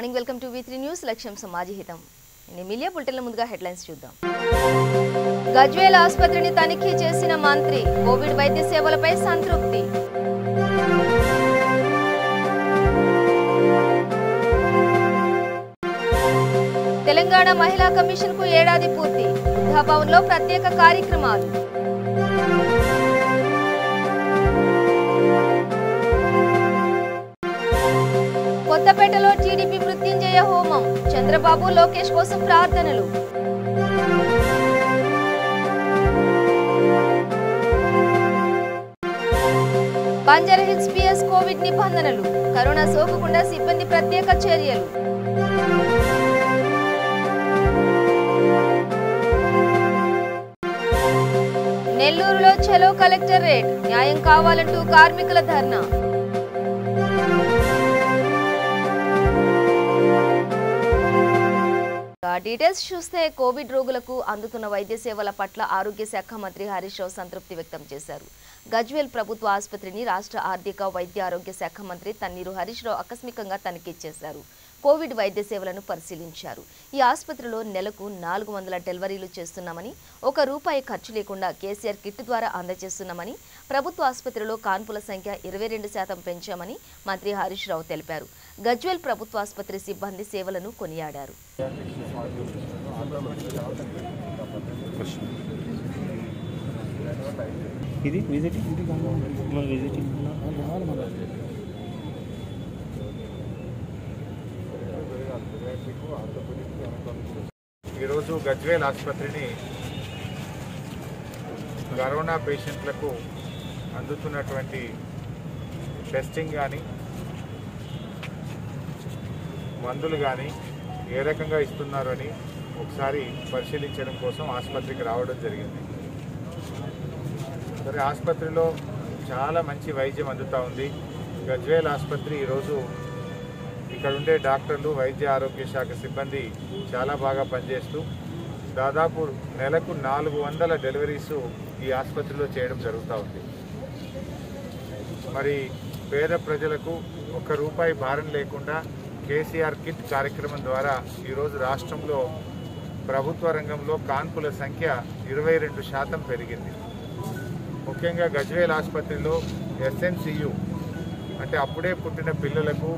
Morning welcome to V3 news లక్ష్యం సమాజహితం. Media బులెటిన్ల ముందుగా headlines చూద్దాం. గజ్వేల్ ఆసుపత్రిని తనిఖీ చేసిన మంత్రి, కోవిడ్ వైద్య సేవలపై సంతృప్తి. తెలంగాణ మహిళా కమిషన్ కు ఏడాది పూర్తి, బుద్ధాభవన్లో ప్రత్యేక కార్యక్రమాలు. కొత్తపేటలో టీడీపీ మృత్యుంజయ హోమం, చంద్రబాబు లోకేష్ కోసం ప్రార్థనలు. బంజారాహిల్స్ పిఎస్ కోవిడ్ నిబంధనలు, కరోనా సోకకుండా సిబ్బంది ప్రత్యేక చర్యలు. నెల్లూరులో చలో కలెక్టరేట్, న్యాయం కావాలంటూ కార్మికుల ధర్నా. డీటెయిల్స్ చూస్తే కోవిడ్ రోగులకు అందుతున్న వైద్య సేవల పట్ల ఆరోగ్య శాఖ మంత్రి హరీష్ రావు సంతృప్తి వ్యక్తం చేశారు. గజ్వేల్ ప్రభుత్వ ఆసుపత్రిని రాష్ట్ర ఆర్థిక వైద్య ఆరోగ్య శాఖ మంత్రి తన్నీరు హరీష్ రావు ఆకస్మికంగా తనిఖీ చేశారు. కోవిడ్ వైద్య సేవలను పరిశీలించారు. ఈ ఆసుపత్రిలో నెలకు 400 డెలివరీలు చేస్తున్నామని, ₹1 ఖర్చు లేకుండా కేసీఆర్ కిట్ ద్వారా అందజేస్తున్నామని, ప్రభుత్వ ఆసుపత్రిలో కాన్పుల సంఖ్య 22% పెంచామని మంత్రి హరీష్ రావు తెలిపారు. గజ్వేల్ ప్రభుత్వ ఆసుపత్రి సిబ్బంది సేవలను కొనియాడారు. ఈరోజు గజ్వేల్ ఆసుపత్రిని కరోనా పేషెంట్లకు అందుతున్నటువంటి టెస్టింగ్ కానీ మందులు కానీ ఏ రకంగా ఇస్తున్నారు అని ఒకసారి పరిశీలించడం కోసం ఆసుపత్రికి రావడం జరిగింది. సరే, ఆసుపత్రిలో చాలా మంచి వైద్యం అందుతూ ఉంది. గజ్వేల్ ఆసుపత్రి ఈరోజు ఇక్కడ ఉండే డాక్టర్లు, వైద్య ఆరోగ్య శాఖ సిబ్బంది చాలా బాగా పనిచేస్తూ దాదాపు నెలకు 400 డెలివరీస్ ఈ ఆసుపత్రిలో చేయడం జరుగుతూ ఉంది. మరి పేద ప్రజలకు ₹1 భారం లేకుండా కేసీఆర్ కిట్ కార్యక్రమం ద్వారా ఈరోజు రాష్ట్రంలో ప్రభుత్వ రంగంలో కాన్పుల సంఖ్య 22% పెరిగింది. ముఖ్యంగా గజ్వేల్ ఆసుపత్రిలో SNCU అంటే అప్పుడే పుట్టిన పిల్లలకు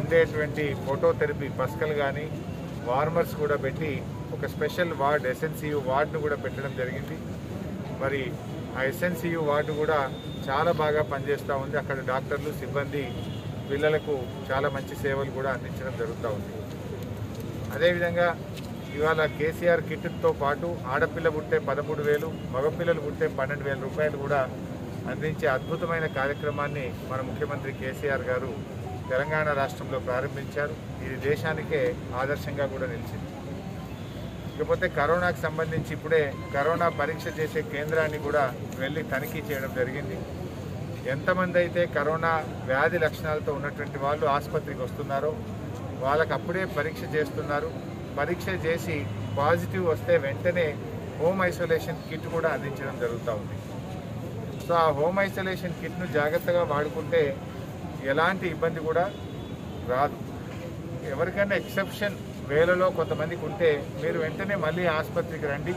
ఉండేటువంటి ఫోటోథెరపీ పస్కల్ కానీ వార్మర్స్ కూడా పెట్టి ఒక స్పెషల్ వార్డ్ SNCU వార్డును కూడా పెట్టడం జరిగింది. మరి ఆ SNCU వార్డు కూడా చాలా బాగా పనిచేస్తూ ఉంది. అక్కడ డాక్టర్లు, సిబ్బంది పిల్లలకు చాలా మంచి సేవలు కూడా అందించడం జరుగుతూ ఉంది. అదేవిధంగా ఇవాళ కేసీఆర్ కిట్తో పాటు ఆడపిల్ల పుట్టే 13,000, మగపిల్లలు పుట్టే ₹12,000 కూడా అందించే అద్భుతమైన కార్యక్రమాన్ని మన ముఖ్యమంత్రి కేసీఆర్ గారు తెలంగాణ రాష్ట్రంలో ప్రారంభించారు. ఇది దేశానికే ఆదర్శంగా కూడా నిలిచింది. ఇకపోతే కరోనాకు సంబంధించి ఇప్పుడే కరోనా పరీక్ష చేసే కేంద్రాన్ని కూడా వెళ్ళి తనిఖీ చేయడం జరిగింది. ఎంతమంది అయితే కరోనా వ్యాధి లక్షణాలతో ఉన్నటువంటి వాళ్ళు ఆసుపత్రికి వస్తున్నారో వాళ్ళకి అప్పుడే పరీక్ష చేస్తున్నారు. పరీక్ష చేసి పాజిటివ్ వస్తే వెంటనే హోమ్ ఐసోలేషన్ కిట్ కూడా అందించడం జరుగుతూ ఉంది. సో ఆ హోమ్ ఐసోలేషన్ కిట్ను జాగ్రత్తగా వాడుకుంటే ఎలాంటి ఇబ్బంది కూడా రాదు. ఎవరికైనా ఎక్సెప్షన్ వేలలో కొంతమందికి ఉంటే మీరు వెంటనే మళ్ళీ ఆసుపత్రికి రండి,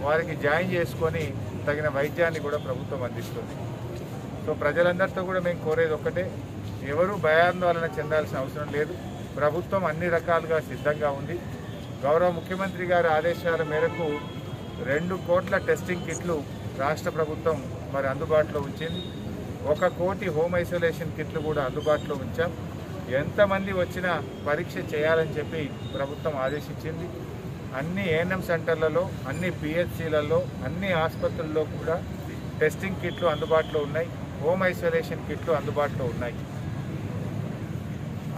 వారికి జాయిన్ చేసుకొని తగిన వైద్యాన్ని కూడా ప్రభుత్వం అందిస్తుంది. సో ప్రజలందరితో కూడా మేము కోరేది ఒక్కటే, ఎవరు భయాందోళన చెందాల్సిన అవసరం లేదు. ప్రభుత్వం అన్ని రకాలుగా సిద్ధంగా ఉంది. గౌరవ ముఖ్యమంత్రి గారి ఆదేశాల మేరకు 2 కోట్ల టెస్టింగ్ కిట్లు రాష్ట్ర ప్రభుత్వం మరి అందుబాటులో ఉంచింది. 1 కోటి హోమ్ ఐసోలేషన్ కిట్లు కూడా అందుబాటులో ఉంచాం. ఎంతమంది వచ్చినా పరీక్ష చేయాలని చెప్పి ప్రభుత్వం ఆదేశించింది. అన్ని ANM సెంటర్లలో, అన్ని PHCలలో, అన్ని ఆసుపత్రుల్లో కూడా టెస్టింగ్ కిట్లు అందుబాటులో ఉన్నాయి. హోమ్ ఐసోలేషన్ కిట్లు అందుబాటులో ఉన్నాయి.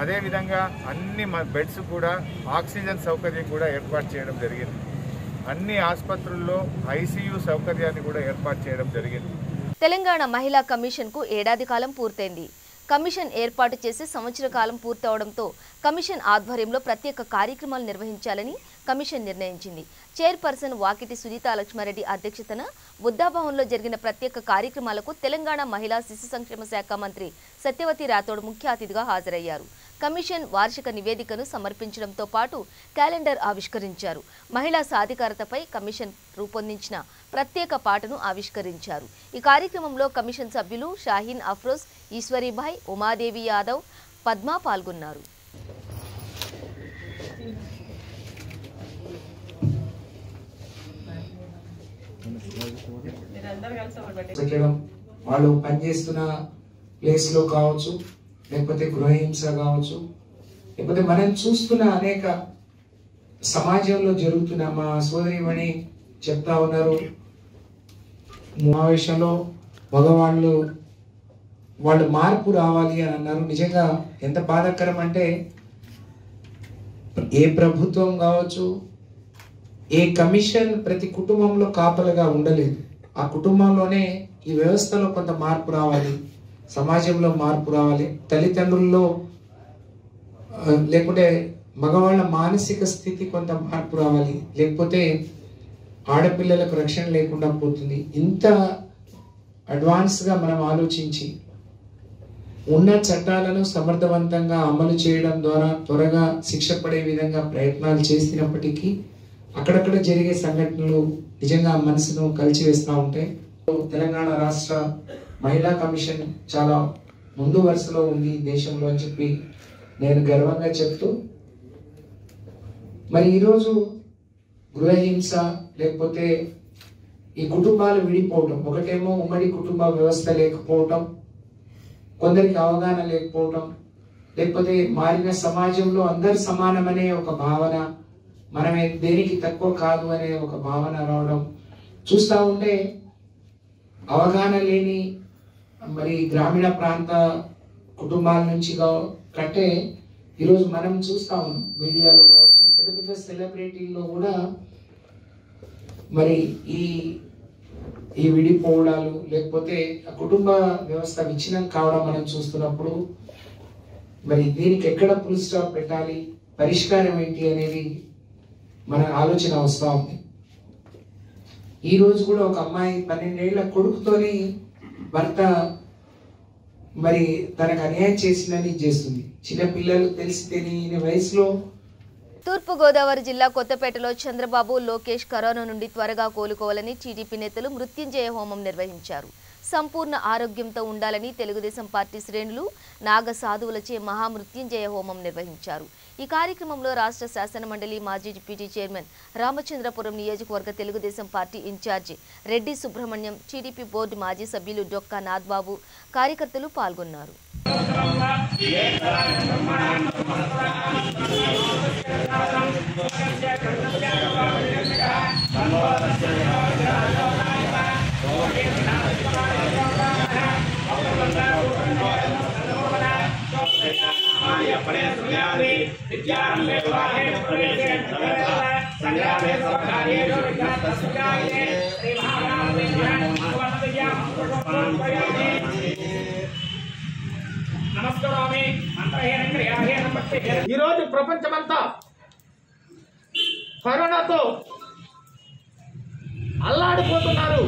అదేవిధంగా అన్ని బెడ్స్ కూడా ఆక్సిజన్ సౌకర్యం కూడా ఏర్పాటు చేయడం జరిగింది. అన్ని ఆసుపత్రుల్లో ICU సౌకర్యాన్ని కూడా ఏర్పాటు చేయడం జరిగింది. తెలంగాణ మహిళా కమిషన్ కు ఏడాది కాలం పూర్తయింది. కమిషన్ ఏర్పాటు చేసి సంవత్సర కాలం పూర్తవడంతో కమిషన్ ఆధ్వర్యంలో ప్రత్యేక కార్యక్రమాలు నిర్వహించాలని కమిషన్ నిర్ణయించింది. చైర్పర్సన్ వాకిటి సునీతా లక్ష్మారెడ్డి అధ్యక్షతన బుద్ధాభవన్లో జరిగిన ప్రత్యేక కార్యక్రమాలకు తెలంగాణ మహిళా శిశు సంక్షేమ శాఖ మంత్రి సత్యవతి రాథోడ్ ముఖ్య అతిథిగా హాజరయ్యారు. కమిషన్ వార్షిక నివేదికను సమర్పించడంతో పాటు క్యాలెండర్ ఆవిష్కరించారు. మహిళా సాధికారతపై కమిషన్ రూపొందించిన ప్రత్యేక పాటను ఆవిష్కరించారు. ఈ కార్యక్రమంలో కమిషన్ సభ్యులు షాహీన్ అఫ్రోజ్, ఈశ్వరీభాయ్, ఉమాదేవి యాదవ్, పద్మ పాల్గొన్నారు. వాళ్ళు పనిచేస్తున్న ప్లేస్ లో కావచ్చు, లేకపోతే గృహహింస కావచ్చు, లేకపోతే మనం చూస్తున్న అనేక సమాజంలో జరుగుతున్న మా సోదరిమణి చెప్తా ఉన్నారు, సమావేశంలో మగవాళ్ళు మార్పు రావాలి అని అన్నారు. నిజంగా ఎంత బాధాకరం అంటే ఏ ప్రభుత్వం కావచ్చు, ఏ కమిషన్ ప్రతి కుటుంబంలో కాపలుగా ఉండలేదు. ఆ కుటుంబంలోనే ఈ వ్యవస్థలో కొంత మార్పు రావాలి, సమాజంలో మార్పు రావాలి, తల్లిదండ్రుల్లో లేకుంటే మగవాళ్ళ మానసిక స్థితి కొంత మార్పు రావాలి, లేకపోతే ఆడపిల్లలకు రక్షణ లేకుండా పోతుంది. ఇంత అడ్వాన్స్గా మనం ఆలోచించి ఉన్న చట్టాలను సమర్థవంతంగా అమలు చేయడం ద్వారా త్వరగా శిక్ష పడే విధంగా ప్రయత్నాలు చేసినప్పటికీ అక్కడక్కడ జరిగే సంఘటనలు నిజంగా మనసును కలిచివేస్తూ ఉంటాయి. తెలంగాణ రాష్ట్ర మహిళా కమిషన్ చాలా ముందు వరుసలో ఉంది దేశంలో అని చెప్పి నేను గర్వంగా చెప్తూ, మరి ఈరోజు గృహహింస లేకపోతే ఈ కుటుంబాలు విడిపోవటం, ఒకటేమో ఉమ్మడి కుటుంబ వ్యవస్థ లేకపోవటం, కొందరికి అవగాహన లేకపోవటం, లేకపోతే మారిన సమాజంలో అందరు సమానమనే ఒక భావన, మనమే దేనికి తక్కువ కాదు అనే ఒక భావన రావడం చూస్తూ ఉంటే, అవగాహన లేని మరి గ్రామీణ ప్రాంత కుటుంబాల నుంచి కంటే ఈరోజు మనం చూస్తా ఉన్నాం మీడియాలో కావచ్చు, పెద్ద పెద్ద సెలబ్రిటీల్లో కూడా మరి ఈ విడిపోవడాలు లేకపోతే కుటుంబ వ్యవస్థ విచ్ఛిన్నం కావడం మనం చూస్తున్నప్పుడు మరి దీనికి ఎక్కడ ఫుల్ స్టాప్ పెట్టాలి, పరిష్కారం ఏంటి అనేది మన ఆలోచన వస్తూ ఉంది. ఈ రోజు కూడా ఒక అమ్మాయి 12 ఏళ్ల కొడుకుతోని భర్త మరి తనకు అన్యాయం చేసిందని చేస్తుంది. చిన్న పిల్లలు తెలిసి తెలియని వయసులో. తూర్పుగోదావరి జిల్లా కొత్తపేటలో చంద్రబాబు, లోకేష్ కరోనా నుండి త్వరగా కోలుకోవాలని టీడీపీ నేతలు మృత్యుంజయ హోమం నిర్వహించారు. సంపూర్ణ ఆరోగ్యంతో ఉండాలని తెలుగుదేశం పార్టీ శ్రేణులు నాగ సాధువులచే మహామృత్యుంజయ హోమం నిర్వహించారు. ఈ కార్యక్రమంలో రాష్ట్ర శాసనమండలి మాజీ డిప్యూటీ చైర్మన్, రామచంద్రపురం నియోజకవర్గ Telugu Desam party in charge Reddy Subrahmanyam, TDP board మాజీ సభ్యులు డొక్కా నాథ్బాబు, కార్యకర్తలు పాల్గొన్నారు. ఈరోజు ప్రపంచమంతా కరోనాతో అల్లాడిపోతున్నారు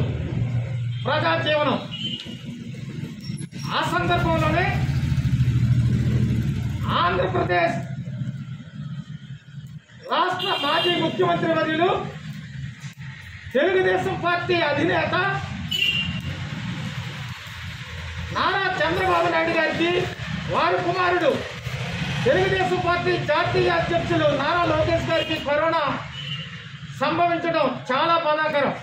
ప్రజా జీవనం. ఆ సందర్భంలోనే ఆంధ్రప్రదేశ్ రాష్ట్ర మాజీ ముఖ్యమంత్రి వర్యులు, తెలుగుదేశం పార్టీ అధినేత నారా చంద్రబాబు నాయుడు గారికి వారి కుమారుడు తెలుగుదేశం పార్టీ జాతీయ అధ్యక్షులు నారా లోకేష్ గారికి కరోనా సంభవించడం చాలా బాధాకరం.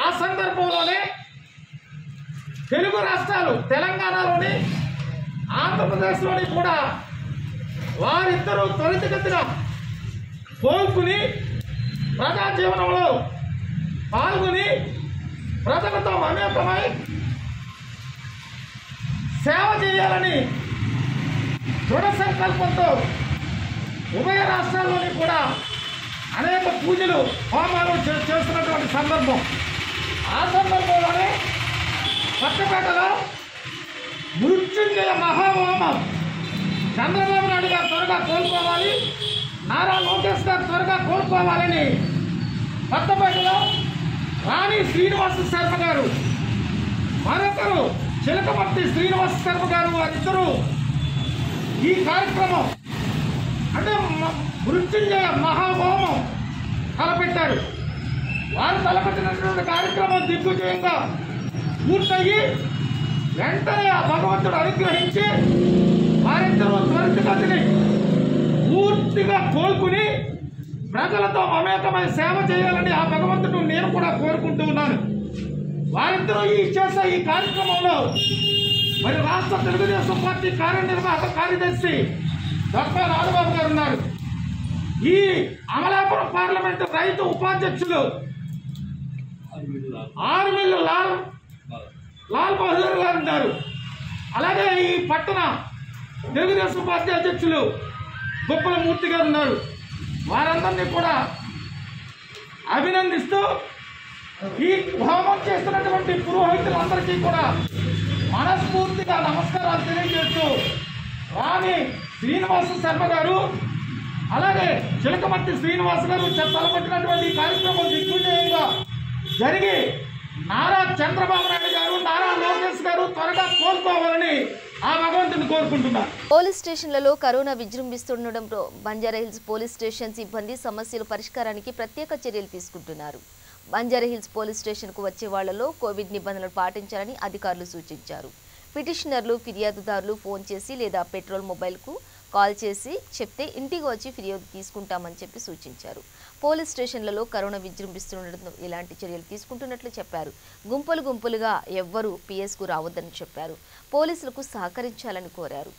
ఆ సందర్భంలోనే తెలుగు రాష్ట్రాలు, తెలంగాణలోని ఆంధ్రప్రదేశ్లోని కూడా వారిద్దరూ త్వరితగతిన కోలుకుని ప్రజా జీవనంలో పాల్గొని ప్రజలతో మమేకమై సేవ చేయాలని దృఢ సంకల్పంతో ఉభయ రాష్ట్రాల్లోని కూడా అనేక పూజలు, హోమాలు చేస్తున్నటువంటి సందర్భం. ఆ సందర్భంలోనే కొత్తపేటలో మృత్యుంజయ మహాహోమం, చంద్రబాబు నాయుడు గారు త్వరగా కోలుకోవాలి, నారా లోకేష్ గారు త్వరగా కోలుకోవాలని కొత్తపేటలో రాణి శ్రీనివాస శర్మ గారు, మరొకరు చిలకమర్తి శ్రీనివాస శర్మ గారు, వారిద్దరూ ఈ కార్యక్రమం అంటే మృత్యుంజయ మహాహోమం తలపెట్టారు. వారు తలపెట్టినటువంటి కార్యక్రమం దిగ్విజయంగా పూర్తయ్యి వెంటనే ఆ భగవంతుడు అనుగ్రహించి వారిద్దరూ త్వరితగతిని పూర్తిగా కోలుకుని ప్రజలతో మమేకమై సేవ చేయాలని ఆ భగవంతుడు నేను కూడా కోరుకుంటూ ఉన్నాను. వారిద్దరూ చేసే ఈ కార్యక్రమంలో మరి రాష్ట్ర తెలుగుదేశం పార్టీ కార్యనిర్వాహక కార్యదర్శి డాక్టర్ రాఘబాబు గారు ఉన్నారు. ఈ అమలాపురం పార్లమెంటు రైతు ఉపాధ్యక్షులు ఆర్మిల్లు లాల్ బహదూర్ గారు ఉన్నారు. అలాగే ఈ పట్టణ తెలుగుదేశం పార్టీ అధ్యక్షులు గొప్పల మూర్తి గారు ఉన్నారు. వారందరినీ కూడా అభినందిస్తూ ఈ హోమం చేస్తున్నటువంటి పురోహితులందరికీ కూడా మనస్ఫూర్తిగా నమస్కారాలు తెలియజేస్తూ రాణి శ్రీనివాస శర్మ గారు అలాగే చిలకమర్తి శ్రీనివాస్ గారు తలపెట్టినటువంటి కార్యక్రమం దిగ్విజయంగా జరిగి నారా చంద్రబాబు నాయుడు గారు నారా లోకేష్ గారు త్వరగా కోలుకోవాలని ఆ భగవంతుని కోరుకుంటున్నారు. పోలీస్ స్టేషన్లలో కరోనా విజృంభిస్తుండటంతో బంజారాహిల్స్ పోలీస్ స్టేషన్ సిబ్బంది సమస్యల పరిష్కారానికి ప్రత్యేక చర్యలు తీసుకుంటున్నారు. బంజారాహిల్స్ పోలీస్ స్టేషన్కు వచ్చే వాళ్లలో కోవిడ్ నిబంధనలు పాటించాలని అధికారులు సూచించారు. పిటిషనర్లు ఫిర్యాదుదారులు ఫోన్ చేసి లేదా పెట్రోల్ మొబైల్కు కాల్ చేసి చెప్తే ఇంటికి వచ్చి ఫిర్యాదు తీసుకుంటామని చెప్పి సూచించారు. పోలీస్ స్టేషన్లలో కరోనా విజృంభిస్తుండటంతో ఇలాంటి చర్యలు తీసుకుంటున్నట్లు చెప్పారు. గుంపులుగా ఎవ్వరూ పిఎస్కు రావద్దని చెప్పారు. పోలీసులకు సహకరించాలని కోరారు.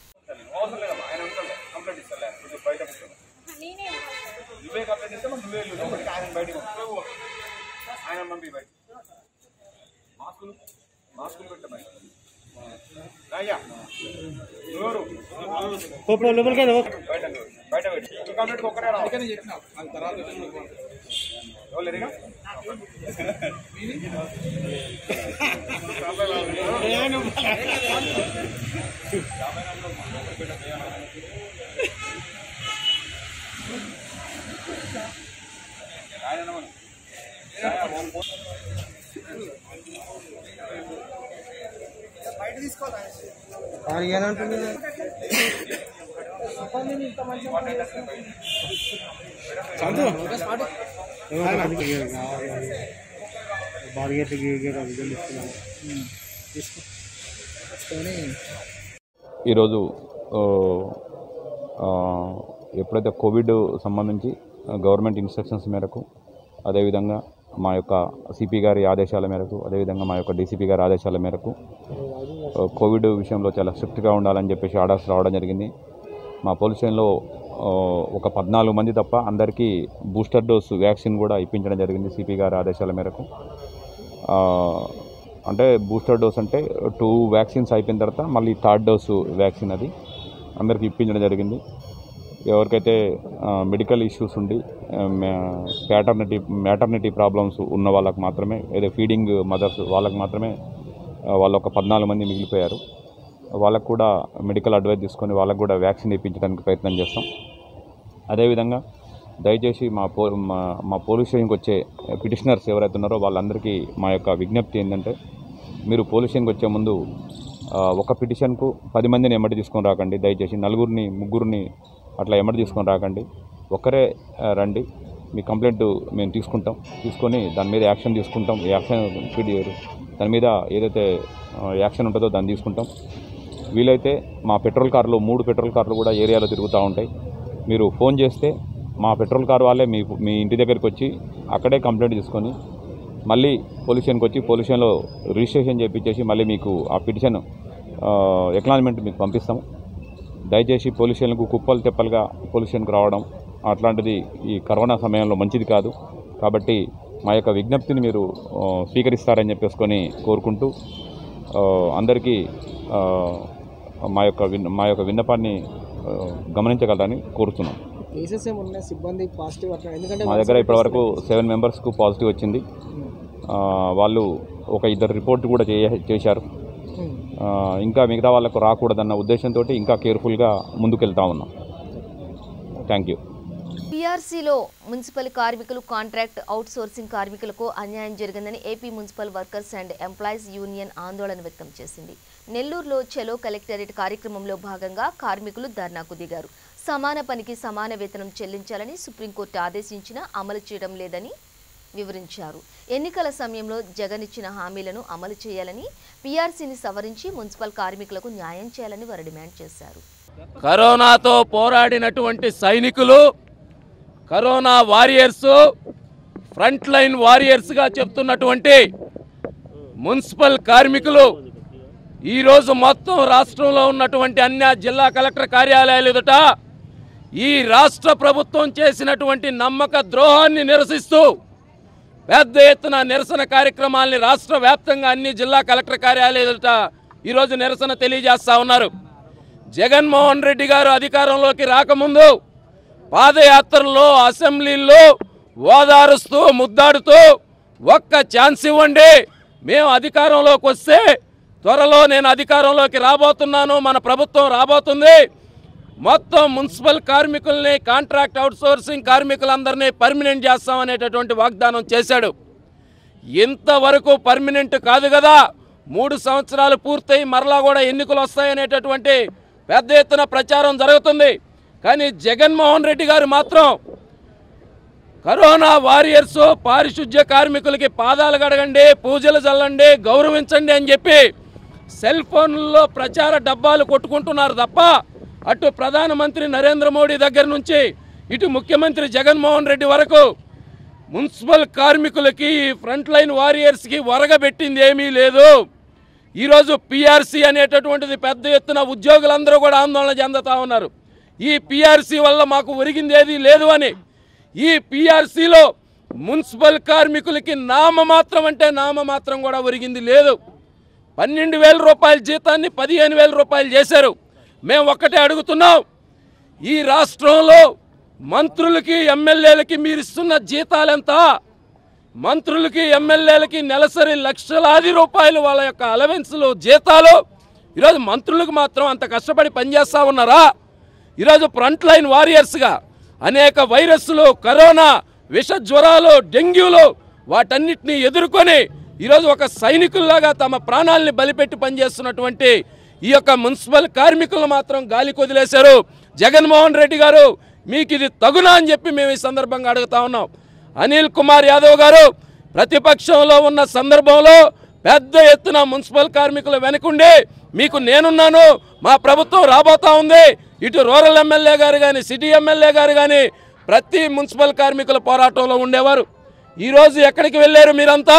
ఈరోజు ఎప్పుడైతే కోవిడ్ సంబంధించి గవర్నమెంట్ ఇన్స్ట్రక్షన్స్ మేరకు అదేవిధంగా మా యొక్క సిపి గారి ఆదేశాల మేరకు అదేవిధంగా మా యొక్క డీసీపీ గారి ఆదేశాల మేరకు కోవిడ్ విషయంలో చాలా స్ట్రిక్ట్గా ఉండాలని చెప్పేసి ఆర్డర్స్ రావడం జరిగింది. మా పోలీస్ స్టేషన్లో ఒక 14 మంది తప్ప అందరికీ బూస్టర్ డోసు వ్యాక్సిన్ కూడా ఇప్పించడం జరిగింది సిపి గారి ఆదేశాల మేరకు. అంటే బూస్టర్ డోస్ అంటే 2 వ్యాక్సిన్స్ అయిపోయిన తర్వాత మళ్ళీ 3rd డోసు వ్యాక్సిన్ అది అందరికీ ఇప్పించడం జరిగింది. ఎవరికైతే మెడికల్ ఇష్యూస్ ఉండి మ్యాటర్నిటీ ప్రాబ్లమ్స్ ఉన్న వాళ్ళకు మాత్రమే ఏదో ఫీడింగ్ మదర్స్ వాళ్ళకు మాత్రమే వాళ్ళు ఒక 14 మంది మిగిలిపోయారు. వాళ్ళకు కూడా మెడికల్ అడ్వైస్ తీసుకొని వాళ్ళకు కూడా వ్యాక్సిన్ ఇప్పించడానికి ప్రయత్నం చేస్తాం. అదేవిధంగా దయచేసి మా పోలీస్ స్టేషన్కి వచ్చే పిటిషనర్స్ ఎవరైతే ఉన్నారో వాళ్ళందరికీ మా యొక్క విజ్ఞప్తి ఏంటంటే మీరు పోలీస్ స్టేషన్కి వచ్చే ముందు ఒక పిటిషన్కు 10 మందిని ఎమ్మటి తీసుకొని రాకండి. దయచేసి 4 3 అట్లా ఎమ్మటి తీసుకొని రాకండి. ఒక్కరే రండి. మీ కంప్లైంట్ మేము తీసుకొని దాని మీద యాక్షన్ తీసుకుంటాం. దాని మీద ఏదైతే యాక్షన్ ఉంటుందో దాన్ని తీసుకుంటాం. వీలైతే మా పెట్రోల్ కార్లు 3 పెట్రోల్ కార్లు కూడా ఏరియాలో తిరుగుతూ ఉంటాయి. మీరు ఫోన్ చేస్తే మా పెట్రోల్ కార్ వాళ్ళే మీ ఇంటి దగ్గరికి వచ్చి అక్కడే కంప్లైంట్ తీసుకొని మళ్ళీ పోలీస్ స్టేషన్కి వచ్చి పోలీస్ స్టేషన్లో రిజిస్ట్రేషన్ చేయించేసి మళ్ళీ మీకు ఆ పిటిషన్ ఎక్నాలజ్మెంట్ మీకు పంపిస్తాము. దయచేసి పోలీస్ స్టేషన్కు కుప్పలు తెప్పలుగా పోలీస్ స్టేషన్కి రావడం అట్లాంటిది ఈ కరోనా సమయంలో మంచిది కాదు. కాబట్టి మా యొక్క విజ్ఞప్తిని మీరు స్వీకరిస్తారని చెప్పేసుకొని కోరుకుంటూ అందరికీ మా యొక్క విన్నపాన్ని గమనించగలరని కోరుతున్నాం. మా దగ్గర ఇప్పటివరకు 7 మెంబర్స్కు పాజిటివ్ వచ్చింది. వాళ్ళు ఒక 2 రిపోర్ట్ కూడా చేశారు. ఇంకా మిగతా వాళ్ళకు రాకూడదన్న ఉద్దేశంతో ఇంకా కేర్ఫుల్గా ముందుకెళ్తా ఉన్నాం. Thank you. పీఆర్సీలో మున్సిపల్ కార్మికులు కాంట్రాక్ట్ అవుట్ సోర్సింగ్ కార్మికులకు అన్యాయం జరిగిందని AP municipal workers and employees union ఆందోళన వ్యక్తం చేసింది. నెల్లూరులో చలో కలెక్టరేట్ కార్యక్రమంలో భాగంగా కార్మికులు ధర్నాకు దిగారు. సమాన పనికి సమాన వేతనం చెల్లించాలని సుప్రీంకోర్టు ఆదేశించినా అమలు చేయడం లేదని వివరించారు. ఎన్నికల సమయంలో జగన్ ఇచ్చిన హామీలను అమలు చేయాలని, పీఆర్సీని సవరించి మున్సిపల్ కార్మికులకు న్యాయం చేయాలని వారు డిమాండ్ చేశారు. కరోనాతో పోరాడినటువంటి సైనికులు, కరోనా వారియర్స్, ఫ్రంట్ లైన్ వారియర్స్గా చెప్తున్నటువంటి మున్సిపల్ కార్మికులు ఈరోజు మొత్తం రాష్ట్రంలో ఉన్నటువంటి అన్ని జిల్లా కలెక్టర్ కార్యాలయాలు ఎదుట ఈ రాష్ట్ర ప్రభుత్వం చేసినటువంటి నమ్మక ద్రోహాన్ని నిరసిస్తూ పెద్ద ఎత్తున నిరసన కార్యక్రమాల్ని రాష్ట్ర వ్యాప్తంగా అన్ని జిల్లా కలెక్టర్ కార్యాలయాలు ఎదుట ఈరోజు నిరసన తెలియజేస్తూ ఉన్నారు. జగన్మోహన్ రెడ్డి గారు అధికారంలోకి రాకముందు పాదయాత్రల్లో, అసెంబ్లీల్లో ఓదారుస్తూ ముద్దాడుతూ ఒక్క ఛాన్స్ ఇవ్వండి, మేము అధికారంలోకి వస్తే త్వరలో నేను అధికారంలోకి రాబోతున్నాను, మన ప్రభుత్వం రాబోతుంది, మొత్తం మున్సిపల్ కార్మికుల్ని, కాంట్రాక్ట్ అవుట్సోర్సింగ్ కార్మికులందరినీ పర్మనెంట్ చేస్తామనేటటువంటి వాగ్దానం చేశాడు. ఇంతవరకు పర్మనెంట్ కాదు కదా, 3 సంవత్సరాలు పూర్తయి మరలా కూడా ఎన్నికలు వస్తాయనేటటువంటి పెద్ద ఎత్తున ప్రచారం జరుగుతుంది. కానీ జగన్మోహన్ రెడ్డి గారు మాత్రం కరోనా వారియర్స్, పారిశుద్ధ్య కార్మికులకి పాదాలు కడగండి, పూజలు చల్లండి, గౌరవించండి అని చెప్పి సెల్ ఫోన్లలో ప్రచార డబ్బాలు కొట్టుకుంటున్నారు తప్ప అటు ప్రధానమంత్రి నరేంద్ర మోడీ దగ్గర నుంచి ఇటు ముఖ్యమంత్రి జగన్మోహన్ రెడ్డి వరకు మున్సిపల్ కార్మికులకి, ఫ్రంట్ లైన్ వారియర్స్కి ఒరగబెట్టింది ఏమీ లేదు. ఈరోజు పీఆర్సీ అనేటటువంటిది పెద్ద ఎత్తున ఉద్యోగులందరూ కూడా ఆందోళన చెందుతూ ఉన్నారు. ఈ పీఆర్సీ వల్ల మాకు ఒరిగింది ఏది లేదు అని. ఈ పీఆర్సీలో మున్సిపల్ కార్మికులకి నామమాత్రం అంటే నామమాత్రం కూడా ఒరిగింది లేదు. 12,000 రూపాయల జీతాన్ని 15,000 రూపాయలు చేశారు. మేము ఒక్కటే అడుగుతున్నాం, ఈ రాష్ట్రంలో మంత్రులకి, ఎమ్మెల్యేలకి మీరు ఇస్తున్న జీతాలెంత? మంత్రులకి, ఎమ్మెల్యేలకి నెలసరి లక్షలాది రూపాయలు వాళ్ళ యొక్క అలవెన్స్లు, జీతాలు. ఈరోజు మంత్రులకు మాత్రం అంత కష్టపడి పనిచేస్తూ ఉన్నారా? ఈరోజు ఫ్రంట్ లైన్ వారియర్స్గా అనేక వైరస్లు, కరోనా, విష జ్వరాలు, డెంగ్యూలు వాటన్నిటినీ ఎదుర్కొని ఈరోజు ఒక సైనికుల్లాగా తమ ప్రాణాలని బలిపెట్టి పనిచేస్తున్నటువంటి ఈ యొక్క మున్సిపల్ కార్మికులను మాత్రం గాలి కొదిలేశారు. జగన్మోహన్ రెడ్డి గారు మీకు ఇది తగునా అని చెప్పి మేము ఈ సందర్భంగా అడుగుతా ఉన్నాం. అనిల్ కుమార్ యాదవ్ గారు ప్రతిపక్షంలో ఉన్న సందర్భంలో పెద్ద ఎత్తున మున్సిపల్ కార్మికులు వెనుకుండి మీకు నేనున్నాను, మా ప్రభుత్వం రాబోతా ఉంది, ఇటు రూరల్ ఎమ్మెల్యే గారు కానీ, సిటీ ఎమ్మెల్యే గారు కానీ ప్రతి మున్సిపల్ కార్మికుల పోరాటంలో ఉండేవారు. ఈరోజు ఎక్కడికి వెళ్ళారు మీరంతా?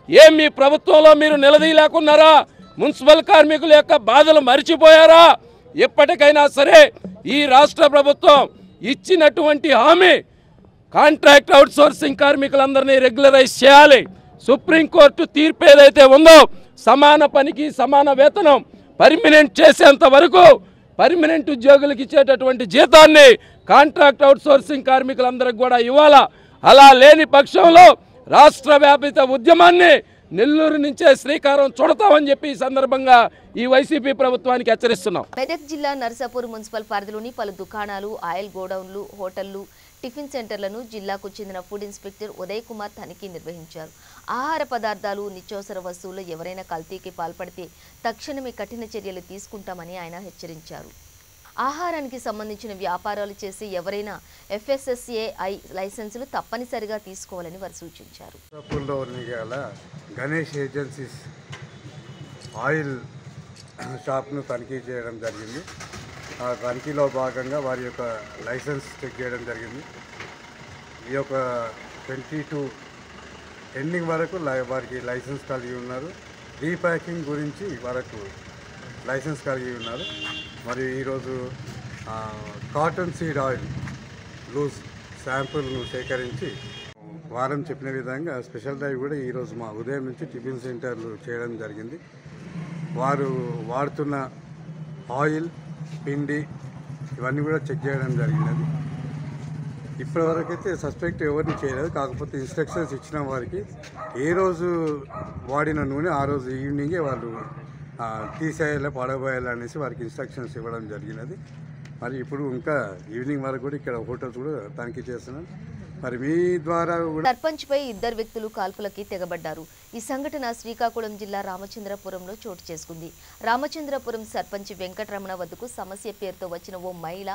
ఏం మీ ప్రభుత్వంలో మీరు నిలదీయలేకున్నారా? మున్సిపల్ కార్మికుల యొక్క బాధలు మరిచిపోయారా? ఎప్పటికైనా సరే ఈ రాష్ట్ర ప్రభుత్వం ఇచ్చినటువంటి హామీ కాంట్రాక్ట్ అవుట్సోర్సింగ్ కార్మికులందరినీ రెగ్యులరైజ్ చేయాలి. సుప్రీంకోర్టు తీర్పు ఏదైతే ఉందో సమాన పనికి సమాన వేతనం పర్మనెంట్ చేసేంత వరకు పర్మనెంట్ ఉద్యోగులకు ఇచ్చేటటువంటి జీతాన్ని కాంట్రాక్ట్ అవుట్సోర్సింగ్ కార్మికులందరికీ కూడా ఇవ్వాలా. అలా లేని పక్షంలో రాష్ట్ర వ్యాపిత ఉద్యమాన్ని నెల్లూరు నుంచే శ్రీకారం చుడతామని చెప్పి ఈ సందర్భంగా ఈ వైసీపీ ప్రభుత్వానికి హెచ్చరిస్తున్నాం. మెదక్ జిల్లా నర్సాపూర్ మున్సిపల్ పరిధిలోని పలు దుకాణాలు, ఆయిల్ గోడౌన్లు, హోటళ్లు, టిఫిన్ సెంటర్లను జిల్లాకు చెందిన ఫుడ్ ఇన్స్పెక్టర్ ఉదయ్ కుమార్ తనిఖీ నిర్వహించారు. ఆహార పదార్థాలు, నిత్యావసర వస్తువులు ఎవరైనా కల్తీకి పాల్పడితే తక్షణమే కఠిన చర్యలు తీసుకుంటామని ఆయన హెచ్చరించారు. ఆహారానికి సంబంధించిన వ్యాపారాలు చేసి ఎవరైనా FSSAI లైసెన్సులు తప్పనిసరిగా తీసుకోవాలని వారు సూచించారు. గణేష్ ఏజెన్సీస్ ఆయిల్ షాప్ను తనిఖీ చేయడం జరిగింది. ఆ తనిఖీలో భాగంగా వారి యొక్క లైసెన్స్ చెక్ చేయడం జరిగింది. ఈ యొక్క 22 ఎండింగ్ వరకు వారికి లైసెన్స్ కలిగి ఉన్నారు. రీప్యాకింగ్ గురించి వరకు లైసెన్స్ కలిగి ఉన్నారు. మరియు ఈరోజు కాటన్ సీడ్ ఆయిల్ లూజ్ శాంపుల్ను సేకరించి వారం చెప్పిన విధంగా స్పెషల్ డ్రైవ్ కూడా ఈరోజు మా ఉదయం నుంచి టిఫిన్ సెంటర్లు చేయడం జరిగింది. వారు వాడుతున్న ఆయిల్, పిండి ఇవన్నీ కూడా చెక్ చేయడం జరిగినది. ఇప్పటివరకైతే సస్పెక్ట్ ఎవరిని చేయలేదు. కాకపోతే ఇన్స్ట్రక్షన్స్ ఇచ్చిన వారికి ఏ రోజు వాడిన నూనె ఆ రోజు ఈవినింగే వాళ్ళు తీసేయాలి, పడబోయాలి అనేసి వారికి ఇన్స్ట్రక్షన్స్ ఇవ్వడం జరిగినది. మరి ఇప్పుడు ఇంకా ఈవినింగ్ వరకు కూడా ఇక్కడ హోటల్స్ కూడా తనిఖీ చేస్తున్నాం. మరి మీ ద్వారా సర్పంచ్పై ఇద్దరు వ్యక్తులు కాల్పులకి తెగబడ్డారు. ఈ సంఘటన శ్రీకాకుళం జిల్లా రామచంద్రపురంలో చోటు చేసుకుంది. రామచంద్రపురం సర్పంచ్ వెంకటరమణ వద్దకు సమస్య పేరుతో వచ్చిన ఓ మహిళ,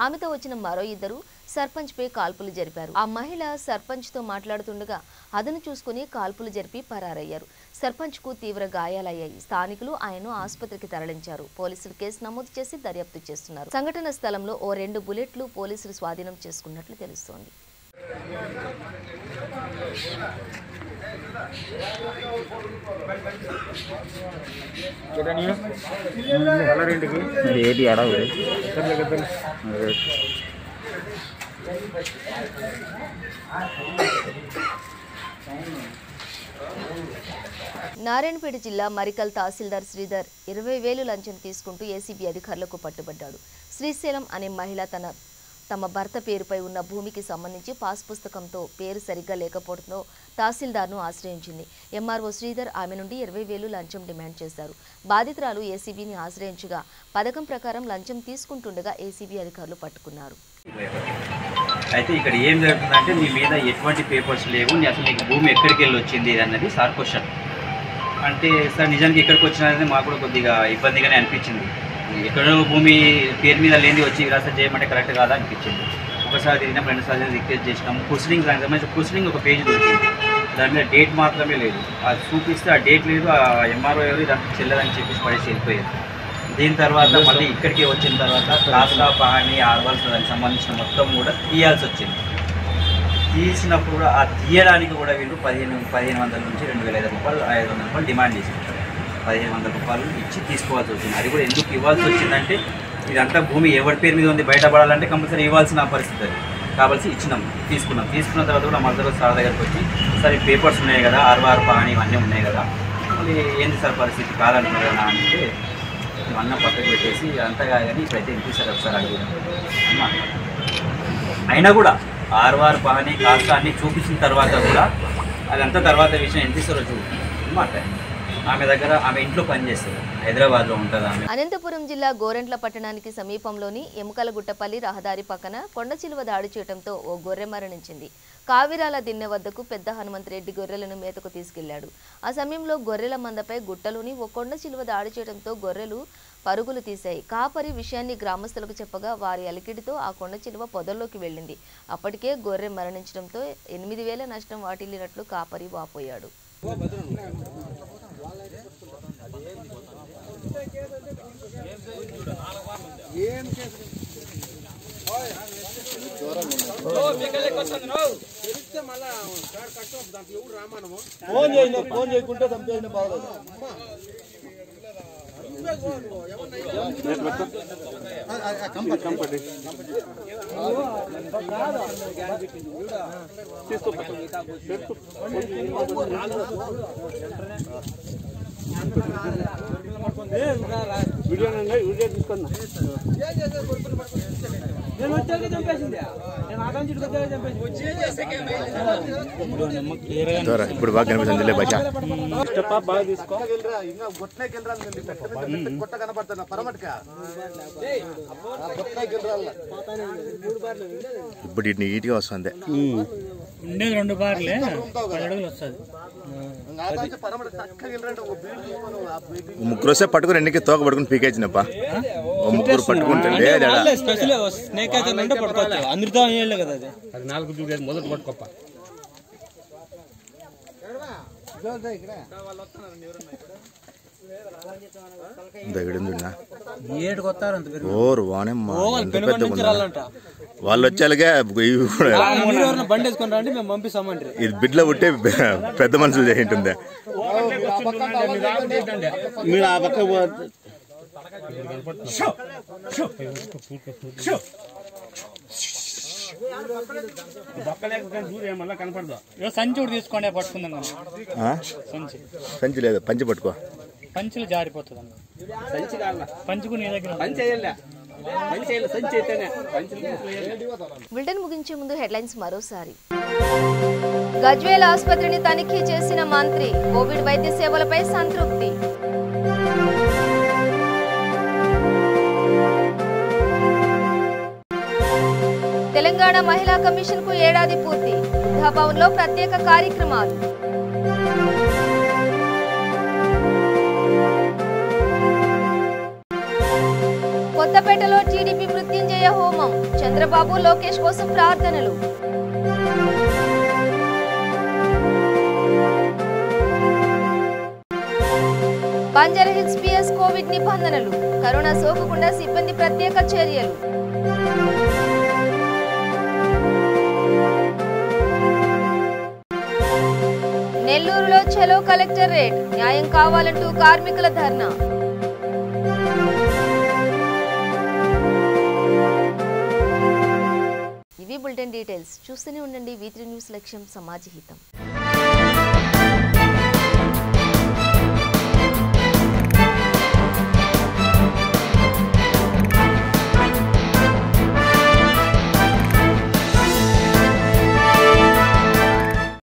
ఆమెతో వచ్చిన మరో ఇద్దరు సర్పంచ్పై కాల్పులు జరిపారు. ఆ మహిళ సర్పంచ్తో మాట్లాడుతుండగా అదను చూసుకుని కాల్పులు జరిపి పరారయ్యారు. సర్పంచ్కు తీవ్ర గాయాలయ్యాయి. స్థానికులు ఆయన్ను ఆసుపత్రికి తరలించారు. పోలీసులు కేసు నమోదు చేసి దర్యాప్తు చేస్తున్నారు. సంఘటన స్థలంలో ఓ 2 బుల్లెట్లు పోలీసులు స్వాధీనం చేసుకున్నట్లు తెలుస్తోంది. నారాయణపేట జిల్లా మరికల్ తహసీల్దార్ శ్రీధర్ 20,000 లంచం తీసుకుంటూ ఏసీబీ అధికారులకు పట్టుబడ్డాడు. శ్రీశైలం అనే మహిళ తమ భర్త పేరుపై ఉన్న భూమికి సంబంధించి పాస్ పుస్తకంతో పేరు సరిగ్గా లేకపోవడంతో తహసీల్దార్ను ఆశ్రయించింది. ఎంఆర్ఓ శ్రీధర్ ఆమె నుండి 20,000 లంచం డిమాండ్ చేశారు. బాధితురాలు ఏసీబీని ఆశ్రయించగా పథకం ప్రకారం లంచం తీసుకుంటుండగా ఏసీబీ అధికారులు పట్టుకున్నారు. అయితే ఇక్కడ ఏం జరుగుతుందంటే మీ మీద ఎటువంటి పేపర్స్ లేవు, అసలు నీకు భూమి ఎక్కడికి వెళ్ళి వచ్చింది అన్నది సార్ క్వశ్చన్. అంటే సార్ నిజానికి ఎక్కడికి వచ్చినది మాకు కూడా కొద్దిగా ఇబ్బందిగానే అనిపించింది. ఎక్కడో భూమి పేరు మీద లేని వచ్చి విరాస చేయమంటే కరెక్ట్ కాదా అనిపించింది. ఒకసారి తిరిగినాం, 2 సార్లు రిక్వెస్ట్ చేసినాము. ప్రొసీడింగ్ దానికి సంబంధించి ప్రొసీడింగ్ ఒక పేజ్ దొరికింది, దాని మీద డేట్ మాత్రమే లేదు. అది చూపిస్తే ఆ డేట్ లేదు, ఆ ఎంఆర్ఓ ఎవరు ఇదంతా చెల్లదని చెప్పేసి పడేసి వెళ్ళిపోయారు. దీని తర్వాత మళ్ళీ ఇక్కడికి వచ్చిన తర్వాత కాస్తా పహాని ఆర్వాల్స్ దానికి సంబంధించిన మొత్తం కూడా తీయాల్సి వచ్చింది. తీసినప్పుడు కూడా ఆ తీయడానికి కూడా వీళ్ళు 1,500 నుంచి 2,500 రూపాయలు 500 రూపాయలు డిమాండ్ చేశారు. 1,500 రూపాయలు ఇచ్చి తీసుకోవాల్సి వచ్చింది. అది కూడా ఎందుకు ఇవ్వాల్సి వచ్చిందంటే ఇదంతా భూమి ఎవరి పేరు మీద ఉంది బయటపడాలంటే కంపల్సరీ ఇవ్వాల్సిన పరిస్థితి అది కావాల్సి తీసుకున్న తర్వాత కూడా మళ్ళీ సార్ దగ్గరకు వచ్చి సార్ ఈ పేపర్స్ ఉన్నాయి కదా, ఆర్వార్ పహాని ఇవన్నీ ఉన్నాయి కదా, మళ్ళీ ఏంది సార్ పరిస్థితి కాదంటున్నారు కదా అంటే ఇవన్నీ పక్కకు పెట్టేసి అంతా కాదని ఇప్పుడైతే ఇంటిస్తారు ఒకసారి అడిగిన అన్నమాట. అయినా కూడా ఆర్వార్ పహాని కాస్త అన్ని చూపించిన తర్వాత కూడా అదంతా తర్వాత విషయం ఎంత ఇస్తారో అన్నమాట. ఆమె ఇంట్లో పనిచేస్తుంది, హైదరాబాద్లో ఉంటుంది ఆమె. అనంతపురం జిల్లా గోరెంట్ల పట్టణానికి సమీపంలోని ఎముకలగుట్టపల్లి రహదారి పక్కన కొండచిలువ దాడి చేయడంతో ఓ గొర్రె మరణించింది. కావిరాల దిన్నె వద్దకు పెద్ద హనుమంతరెడ్డి గొర్రెలను మేతకు తీసుకెళ్లాడు. ఆ సమయంలో గొర్రెల మందపై గుట్టలోని ఓ కొండచిలువ దాడి చేయడంతో గొర్రెలు పరుగులు తీశాయి. కాపరి విషయాన్ని గ్రామస్తులకు చెప్పగా వారి అలికిడితో ఆ కొండచిలువ పొదల్లోకి వెళ్ళింది. అప్పటికే గొర్రె మరణించడంతో 8,000 నష్టం వాటిల్లినట్లు కాపరి వాపోయాడు. ఫోన్ చేయకుంటే చంపేసిన బాగోదు. వీడియో తీసుకున్నా నేను వచ్చాక చంపేసింది. ఇప్పుడు బాగా కనిపిస్తుంది బాగా తీసుకో. ఇప్పుడు నీట్గా వస్తుంది. ఉండేది 2 బార్లే 10 అడుగులు వస్తుంది. ముగ్గురు వస్తే పట్టుకుని ఎన్నికి తోక పట్టుకుని పీకేచ్చినప్ప ముగ్గురు పట్టుకుంటుండే స్నేక్ అయితే పట్టుకోవచ్చు. అందరితో అయ్యే కదా అది 4 దూరేది మొదటి పట్టుకోప్ప. ఓరు వానమ్మా వాళ్ళు వచ్చేలాగే బండి వేసుకుని రండి మేము పంపిస్తామంటే ఇది బిడ్డలో పుట్టే పెద్ద మనుషులు చేసి ఉంటుంది. మీరు ఆ పక్క కనపడదు. సంచి కూడా తీసుకోండి పట్టుకుందాం. సంచి లేదు, పంచి పట్టుకో. పంచులు జారిపోతుంది అన్న. పంచుకు నీ దగ్గర బులెటిన్ ముగించే ముందు హెడ్లైన్స్ మరోసారి. గజ్వేల్ ఆసుపత్రిని తనిఖీ చేసిన మంత్రి, కోవిడ్ వైద్య సేవలపై సంతృప్తి. తెలంగాణ మహిళా కమిషన్ కు ఏడాది పూర్తి. వృద్ధాభవన్ లో ప్రత్యేక కార్యక్రమాలు. కొత్తపేటలో టీడీపీ మృత్యుంజయ హోమం. చంద్రబాబు లోకేష్ కోసం ప్రార్థనలు. బంజారాహిల్స్ పిఎస్ కోవిడ్ నిబంధనలు. కరోనా సోకకుండా సిబ్బంది ప్రత్యేక చర్యలు. నెల్లూరులో చలో కలెక్టరేట్. న్యాయం కావాలంటూ కార్మికుల ధర్నా. ఇవి బులెటిన్ డీటెయిల్స్. చూస్తూనే ఉండండి V3 న్యూస్. లక్ష్యం సమాజ హితం.